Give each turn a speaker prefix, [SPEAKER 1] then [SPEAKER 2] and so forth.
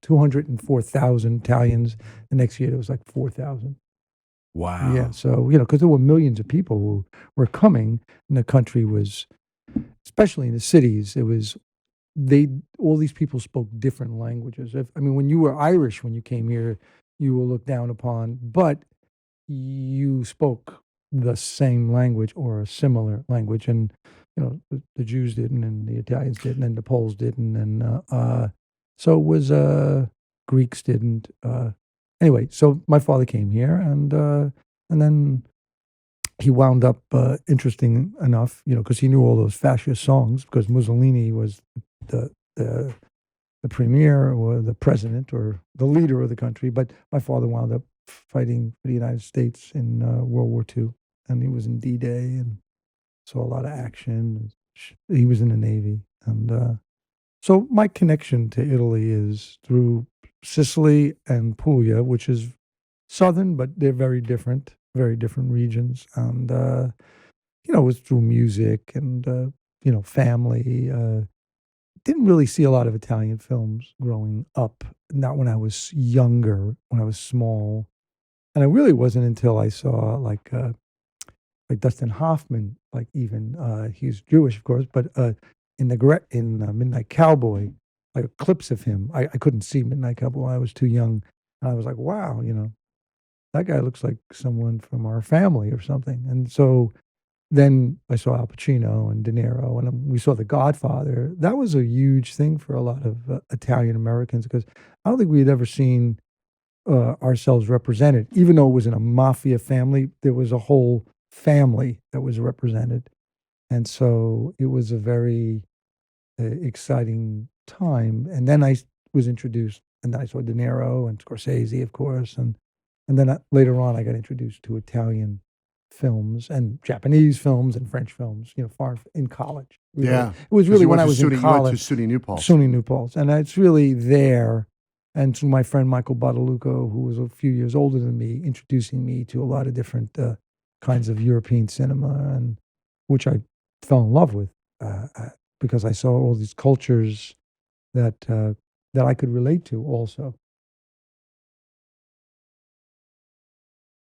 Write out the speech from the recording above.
[SPEAKER 1] 204,000 Italians. The next year, it was like 4,000.
[SPEAKER 2] Wow.
[SPEAKER 1] Yeah, so, because there were millions of people who were coming, and the country was, especially in the cities, it was, all these people spoke different languages. When you were Irish when you came here, you were looked down upon, but you spoke the same language or a similar language, and the Jews didn't, and the Italians didn't, and the Poles didn't, and so it was Greeks didn't. Anyway, so my father came here, and then he wound up, interesting enough, because he knew all those fascist songs, because Mussolini was the the the premier or the president or the leader of the country. But my father wound up fighting for the United States in World War II, and he was in D-Day and saw a lot of action. He was in the Navy, and so my connection to Italy is through Sicily and Puglia, which is southern, but they're very different regions, and it was through music and family. Didn't really see a lot of Italian films growing up. Not when I was younger, when I was small, and it really wasn't until I saw like Dustin Hoffman, like even he's Jewish, of course, but in Midnight Cowboy, like clips of him. I couldn't see Midnight Cowboy. I was too young, and I was like, wow, that guy looks like someone from our family or something. And so then I saw Al Pacino and De Niro, and we saw The Godfather. That was a huge thing for a lot of Italian Americans, because I don't think we had ever seen ourselves represented. Even though it was in a mafia family, there was a whole family that was represented. And so it was a very exciting time. And then I was introduced, and then I saw De Niro and Scorsese, of course, and then later on I got introduced to Italian films and Japanese films and French films, far in college.
[SPEAKER 2] Yeah.
[SPEAKER 1] It was really when I was in
[SPEAKER 2] You
[SPEAKER 1] college.
[SPEAKER 2] went to SUNY New Paltz.
[SPEAKER 1] SUNY New Paltz. And it's really there. And to my friend Michael Badalucco, who was a few years older than me, introducing me to a lot of different kinds of European cinema, and which I fell in love with because I saw all these cultures that I could relate to also.